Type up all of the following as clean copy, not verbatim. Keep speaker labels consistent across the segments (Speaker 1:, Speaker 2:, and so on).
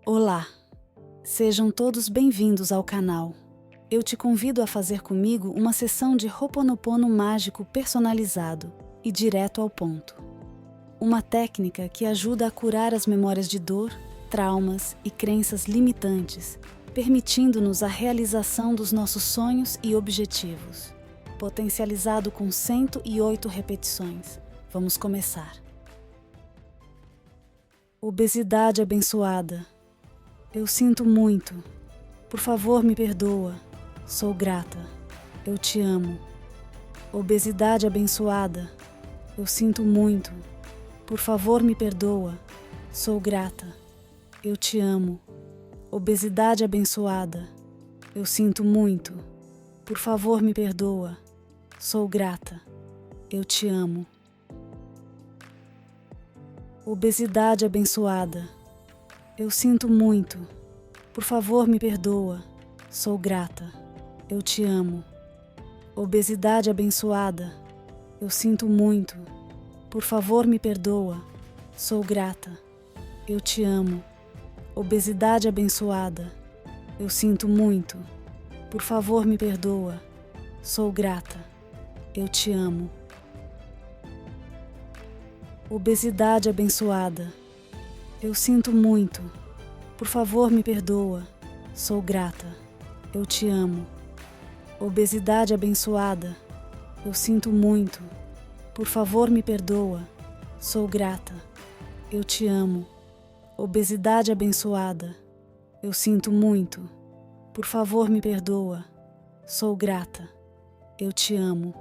Speaker 1: Olá! Sejam todos bem-vindos ao canal. Eu te convido a fazer comigo uma sessão de Ho'oponopono mágico personalizado e direto ao ponto. Uma técnica que ajuda a curar as memórias de dor, traumas e crenças limitantes, permitindo-nos a realização dos nossos sonhos e objetivos. Potencializado com 108 repetições. Vamos começar. Obesidade abençoada. Eu sinto muito. Por favor, me perdoa. Sou grata. Eu te amo. Obesidade abençoada. Eu sinto muito. Por favor, me perdoa. Sou grata. Eu te amo. Obesidade abençoada. Eu sinto muito. Por favor, me perdoa. Sou grata. Eu te amo. Obesidade abençoada. Eu sinto muito. Por favor, me perdoa. Sou grata. Eu te amo. Obesidade abençoada. Eu sinto muito. Por favor, me perdoa. Sou grata. Eu te amo. Obesidade abençoada. Eu sinto muito. Por favor, me perdoa. Sou grata. Eu te amo. Obesidade abençoada. Eu sinto muito. Por favor, me perdoa. Sou grata. Eu te amo. Obesidade abençoada. Eu sinto muito. Por favor, me perdoa. Sou grata. Eu te amo. Obesidade abençoada. Eu sinto muito. Por favor, me perdoa. Sou grata. Eu te amo.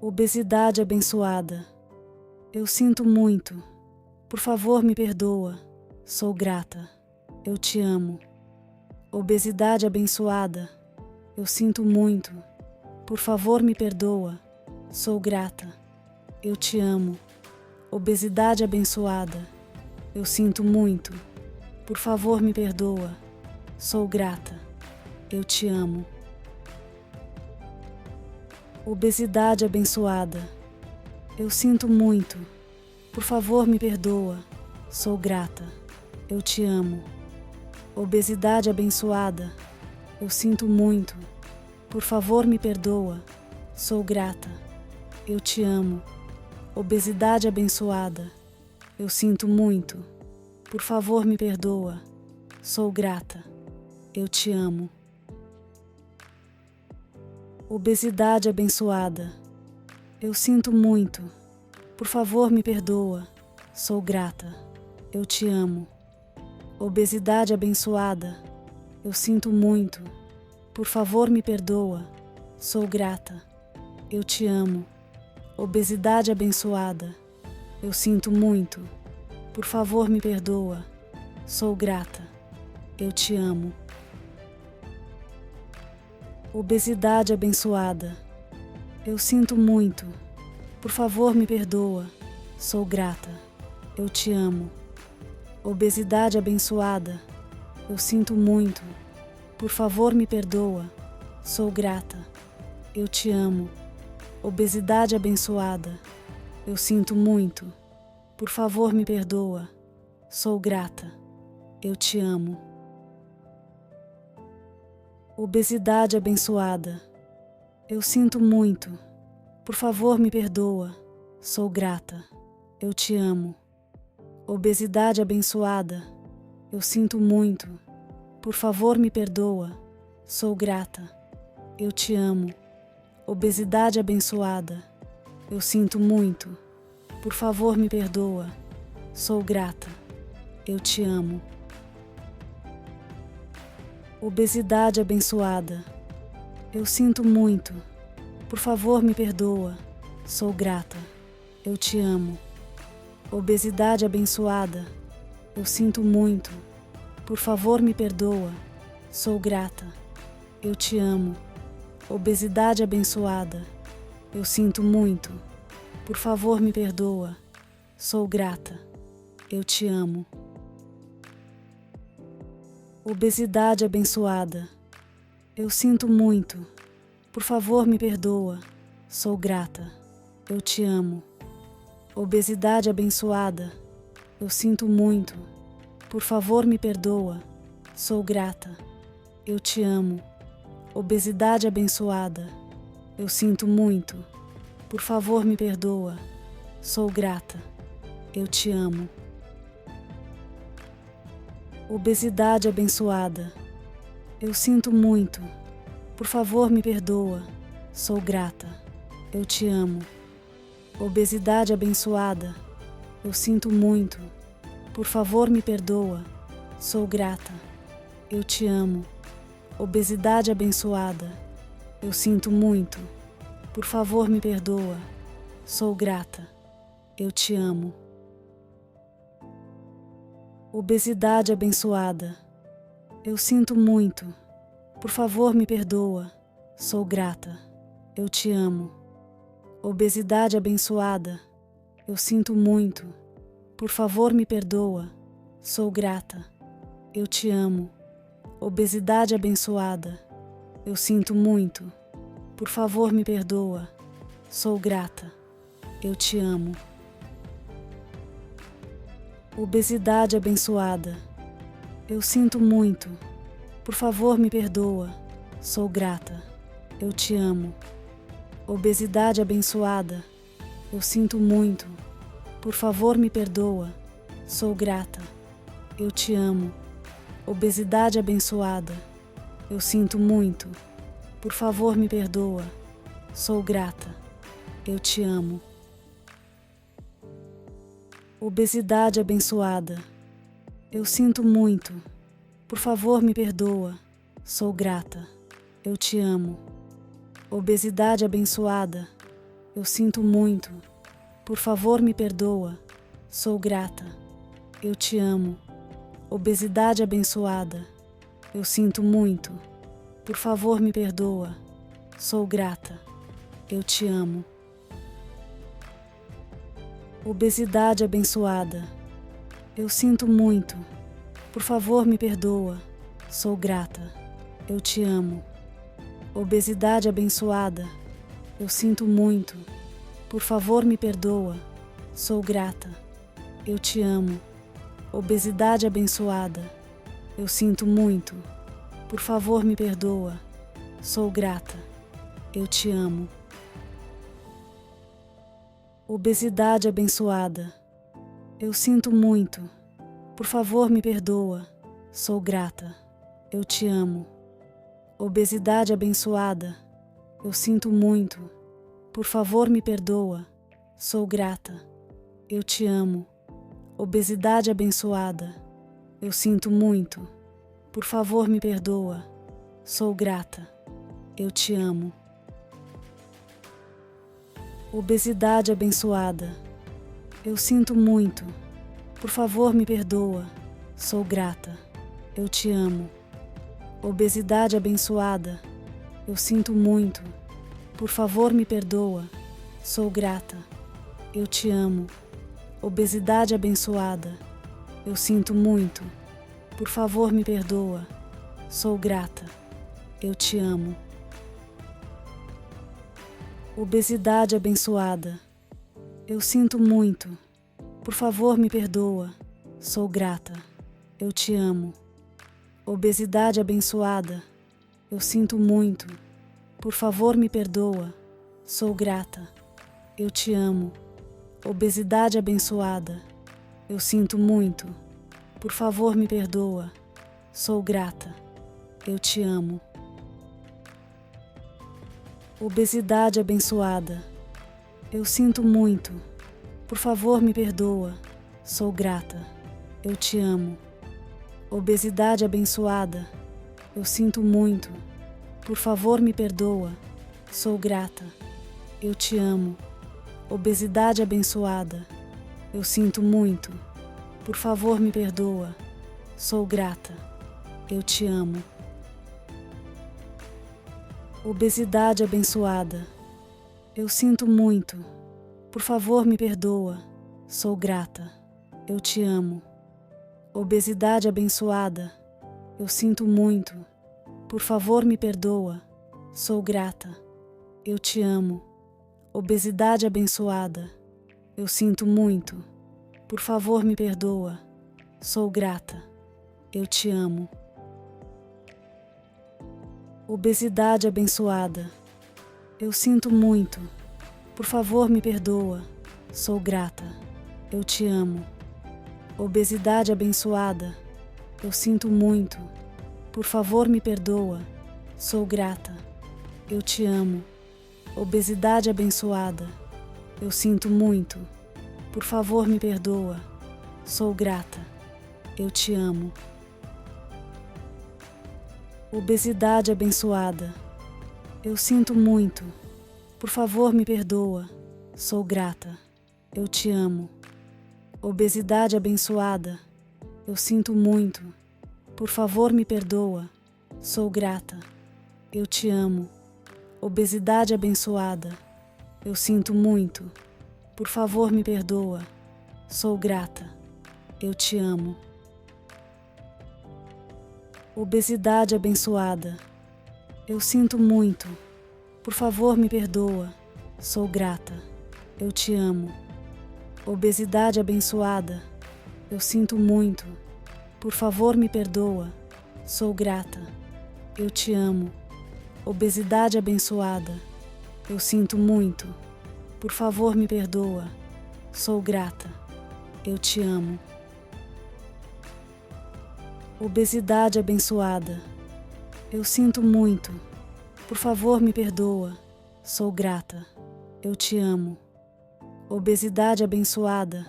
Speaker 1: Obesidade abençoada. Eu sinto muito. Por favor, me perdoa. Sou grata. Eu te amo. Obesidade abençoada. Eu sinto muito. Por favor, me perdoa. Sou grata. Eu te amo. Obesidade abençoada. Eu sinto muito. Por favor, me perdoa. Sou grata. Eu te amo. Obesidade abençoada. Eu sinto muito. Por favor, me perdoa. Sou grata. Eu te amo. Obesidade abençoada. Eu sinto muito. Por favor, me perdoa. Sou grata. Eu te amo. Obesidade abençoada. Eu sinto muito. Por favor, me perdoa. Sou grata. Eu te amo. Obesidade abençoada. Eu sinto muito. Por favor, me perdoa. Sou grata. Eu te amo. Obesidade abençoada. Eu sinto muito. Por favor, me perdoa. Sou grata. Eu te amo. Obesidade abençoada. Eu sinto muito. Por favor, me perdoa. Sou grata. Eu te amo. Obesidade abençoada. Eu sinto muito. Por favor, me perdoa. Sou grata. Eu te amo. Obesidade abençoada. Eu sinto muito. Por favor, me perdoa. Sou grata. Eu te amo. Obesidade abençoada. Eu sinto muito. Por favor, me perdoa. Sou grata. Eu te amo. Obesidade abençoada. Eu sinto muito. Por favor, me perdoa. Sou grata. Eu te amo. Obesidade abençoada. Eu sinto muito. Por favor, me perdoa. Sou grata. Eu te amo. Obesidade abençoada. Eu sinto muito. Por favor, me perdoa. Sou grata. Eu te amo. Obesidade abençoada. Eu sinto muito. Por favor, me perdoa. Sou grata. Eu te amo. Obesidade abençoada. Eu sinto muito. Por favor, me perdoa. Sou grata. Eu te amo. Obesidade abençoada. Eu sinto muito. Por favor, me perdoa. Sou grata. Eu te amo. Obesidade abençoada. Eu sinto muito. Por favor, me perdoa. Sou grata. Eu te amo. Obesidade abençoada. Eu sinto muito. Por favor, me perdoa. Sou grata. Eu te amo. Obesidade abençoada. Eu sinto muito. Por favor, me perdoa. Sou grata. Eu te amo. Obesidade abençoada. Eu sinto muito. Por favor, me perdoa. Sou grata. Eu te amo. Obesidade abençoada. Eu sinto muito. Por favor, me perdoa. Sou grata. Eu te amo. Obesidade abençoada. Eu sinto muito. Por favor, me perdoa. Sou grata. Eu te amo. Obesidade abençoada. Eu sinto muito. Por favor, me perdoa. Sou grata. Eu te amo. Obesidade abençoada. Eu sinto muito. Por favor, me perdoa. Sou grata. Eu te amo. Obesidade abençoada. Eu sinto muito. Por favor, me perdoa. Sou grata. Eu te amo. Obesidade abençoada. Eu sinto muito. Por favor, me perdoa. Sou grata. Eu te amo. Obesidade abençoada. Eu sinto muito. Por favor, me perdoa. Sou grata. Eu te amo. Obesidade abençoada. Eu sinto muito. Por favor, me perdoa. Sou grata. Eu te amo. Obesidade abençoada. Eu sinto muito. Por favor, me perdoa. Sou grata. Eu te amo. Obesidade abençoada. Eu sinto muito. Por favor, me perdoa. Sou grata. Eu te amo. Obesidade abençoada. Eu sinto muito. Por favor, me perdoa. Sou grata. Eu te amo. Obesidade abençoada. Eu sinto muito. Por favor, me perdoa. Sou grata. Eu te amo. Obesidade abençoada. Eu sinto muito. Por favor, me perdoa. Sou grata. Eu te amo. Obesidade abençoada. Eu sinto muito. Por favor, me perdoa. Sou grata. Eu te amo. Obesidade abençoada. Eu sinto muito. Por favor, me perdoa. Sou grata. Eu te amo. Obesidade abençoada. Eu sinto muito. Por favor, me perdoa. Sou grata. Eu te amo. Obesidade abençoada. Eu sinto muito. Por favor, me perdoa. Sou grata. Eu te amo. Obesidade abençoada. Eu sinto muito. Por favor, me perdoa. Sou grata. Eu te amo. Obesidade abençoada. Eu sinto muito. Por favor, me perdoa. Sou grata. Eu te amo. Obesidade abençoada. Eu sinto muito. Por favor, me perdoa. Sou grata. Eu te amo. Obesidade abençoada. Eu sinto muito. Por favor, me perdoa. Sou grata. Eu te amo. Obesidade abençoada. Eu sinto muito. Por favor, me perdoa. Sou grata. Eu te amo. Obesidade abençoada. Eu sinto muito. Por favor, me perdoa. Sou grata. Eu te amo. Obesidade abençoada. Eu sinto muito. Por favor, me perdoa. Sou grata. Eu te amo. Obesidade abençoada. Eu sinto muito. Por favor, me perdoa. Sou grata. Eu te amo. Obesidade abençoada. Eu sinto muito. Por favor, me perdoa. Sou grata. Eu te amo. Obesidade abençoada. Eu sinto muito. Por favor, me perdoa. Sou grata. Eu te amo. Obesidade abençoada. Eu sinto muito. Por favor, me perdoa. Sou grata. Eu te amo. Obesidade abençoada. Eu sinto muito. Por favor, me perdoa. Sou grata. Eu te amo. Obesidade abençoada. Eu sinto muito. Por favor, me perdoa. Sou grata. Eu te amo. Obesidade abençoada. Eu sinto muito. Por favor, me perdoa. Sou grata. Eu te amo. Obesidade abençoada. Eu sinto muito. Por favor, me perdoa. Sou grata. Eu te amo. Obesidade abençoada. Eu sinto muito. Por favor, me perdoa. Sou grata. Eu te amo. Obesidade abençoada. Eu sinto muito. Por favor, me perdoa. Sou grata. Eu te amo. Obesidade abençoada. Eu sinto muito. Por favor, me perdoa. Sou grata. Eu te amo. Obesidade abençoada. Eu sinto muito. Por favor, me perdoa. Sou grata. Eu te amo. Obesidade abençoada. Eu sinto muito. Por favor, me perdoa. Sou grata. Eu te amo. Obesidade abençoada. Eu sinto muito. Por favor, me perdoa. Sou grata. Eu te amo. Obesidade abençoada. Eu sinto muito. Por favor, me perdoa. Sou grata. Eu te amo. Obesidade abençoada.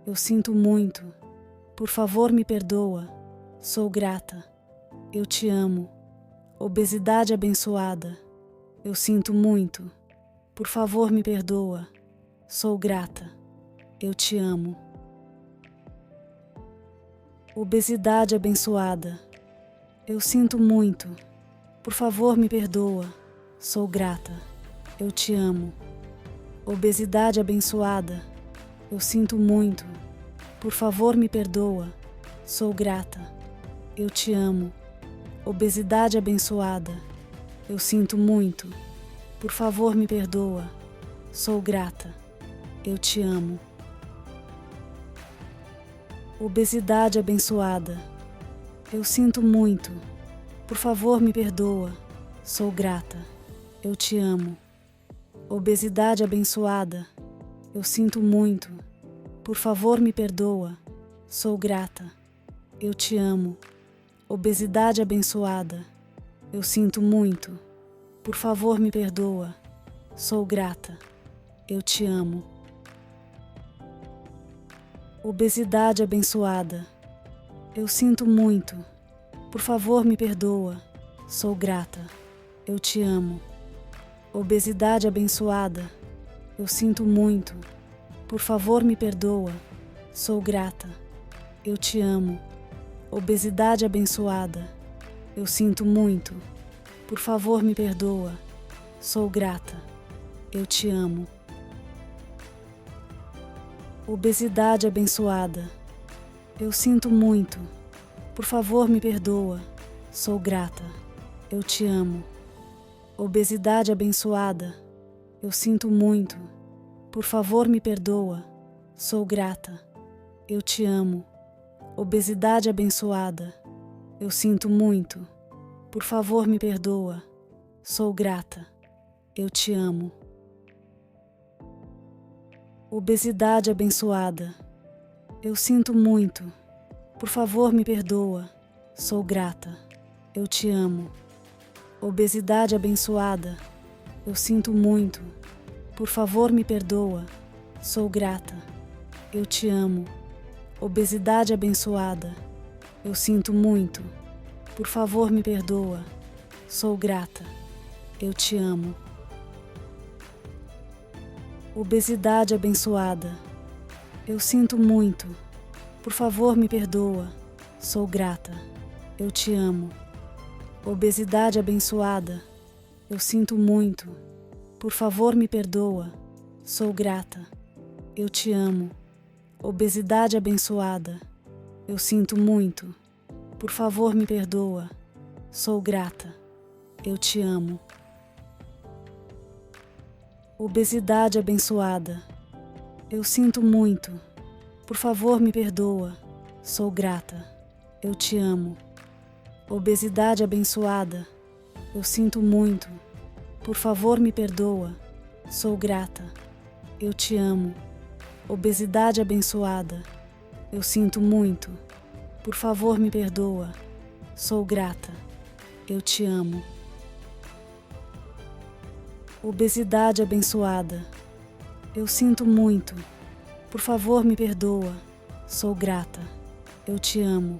Speaker 1: Eu sinto muito. Por favor, me perdoa. Sou grata. Eu te amo. Obesidade abençoada. Eu sinto muito. Por favor, me perdoa. Sou grata. Eu te amo. Obesidade abençoada. Eu sinto muito. Por favor, me perdoa. Sou grata. Eu te amo. Obesidade abençoada. Eu sinto muito. Por favor, me perdoa. Sou grata. Eu te amo. Obesidade abençoada. Eu sinto muito. Por favor, me perdoa. Sou grata. Eu te amo. Obesidade abençoada. Eu sinto muito. Por favor, me perdoa. Sou grata. Eu te amo. Obesidade abençoada. Eu sinto muito. Por favor, me perdoa. Sou grata. Eu te amo. Obesidade abençoada. Eu sinto muito. Por favor, me perdoa. Sou grata. Eu te amo. Obesidade abençoada. Eu sinto muito. Por favor, me perdoa. Sou grata. Eu te amo. Obesidade abençoada. Eu sinto muito. Por favor, me perdoa. Sou grata. Eu te amo. Obesidade abençoada. Eu sinto muito. Por favor, me perdoa. Sou grata. Eu te amo. Obesidade abençoada. Eu sinto muito. Por favor, me perdoa. Sou grata. Eu te amo. Obesidade abençoada. Eu sinto muito. Por favor, me perdoa. Sou grata. Eu te amo. Obesidade abençoada. Eu sinto muito. Por favor, me perdoa. Sou grata. Eu te amo. Obesidade abençoada. Eu sinto muito. Por favor, me perdoa. Sou grata. Eu te amo. Obesidade abençoada. Eu sinto muito. Por favor, me perdoa. Sou grata. Eu te amo. Obesidade abençoada. Eu sinto muito. Por favor, me perdoa. Sou grata. Eu te amo. Obesidade abençoada. Eu sinto muito. Por favor, me perdoa. Sou grata. Eu te amo. Obesidade abençoada. Eu sinto muito. Por favor, me perdoa. Sou grata. Eu te amo. Obesidade abençoada. Eu sinto muito. Por favor, me perdoa. Sou grata. Eu te amo. Obesidade abençoada. Eu sinto muito. Por favor, me perdoa. Sou grata. Eu te amo. Obesidade abençoada. Eu sinto muito. Por favor, me perdoa. Sou grata. Eu te amo. Obesidade abençoada. Eu sinto muito. Por favor, me perdoa. Sou grata. Eu te amo. Obesidade abençoada. Eu sinto muito. Por favor, me perdoa. Sou grata. Eu te amo.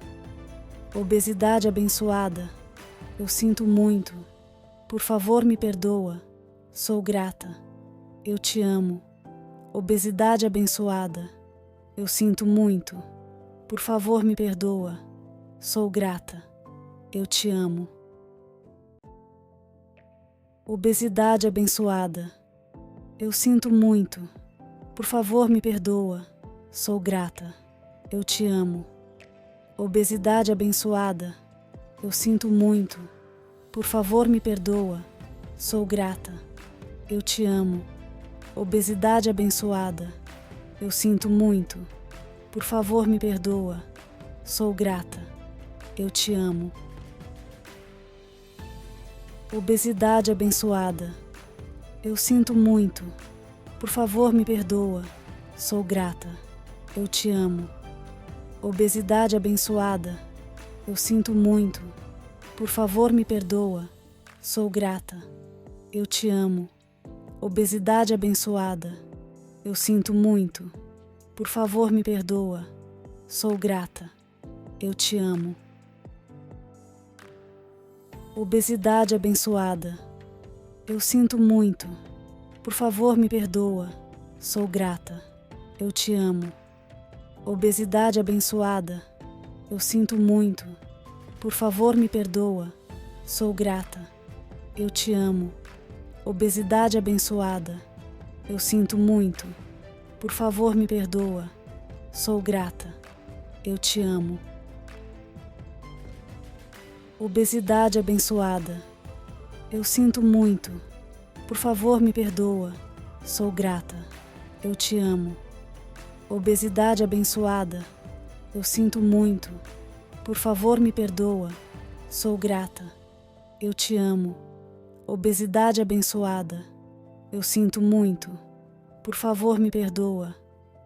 Speaker 1: Obesidade abençoada. Eu sinto muito. Por favor, me perdoa. Sou grata. Eu te amo. Obesidade abençoada. Eu sinto muito. Por favor, me perdoa. Sou grata. Eu te amo. Obesidade abençoada. Eu sinto muito. Por favor, me perdoa. Sou grata. Eu te amo. Obesidade abençoada. Eu sinto muito. Por favor, me perdoa. Sou grata. Eu te amo. Obesidade abençoada. Eu sinto muito. Por favor, me perdoa. Sou grata. Eu te amo. Obesidade abençoada. Eu sinto muito. Por favor, me perdoa. Sou grata. Eu te amo. Obesidade abençoada. Eu sinto muito. Por favor, me perdoa. Sou grata. Eu te amo. Obesidade abençoada. Eu sinto muito. Por favor, me perdoa. Sou grata. Eu te amo. Obesidade abençoada. Eu sinto muito. Por favor, me perdoa. Sou grata. Eu te amo. Obesidade abençoada. Eu sinto muito. Por favor, me perdoa. Sou grata. Eu te amo. Obesidade abençoada. Eu sinto muito. Por favor, me perdoa. Sou grata. Eu te amo. Obesidade abençoada. Eu sinto muito. Por favor, me perdoa. Sou grata. Eu te amo. Obesidade abençoada. Eu sinto muito. Por favor, me perdoa. Sou grata. Eu te amo. Obesidade abençoada. Eu sinto muito. Por favor, me perdoa.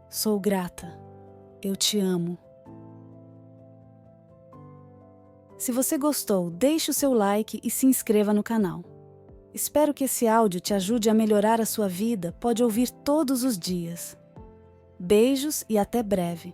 Speaker 1: Sou grata. Eu te amo. Se você gostou, deixe o seu like e se inscreva no canal. Espero que esse áudio te ajude a melhorar a sua vida. Pode ouvir todos os dias. Beijos e até breve.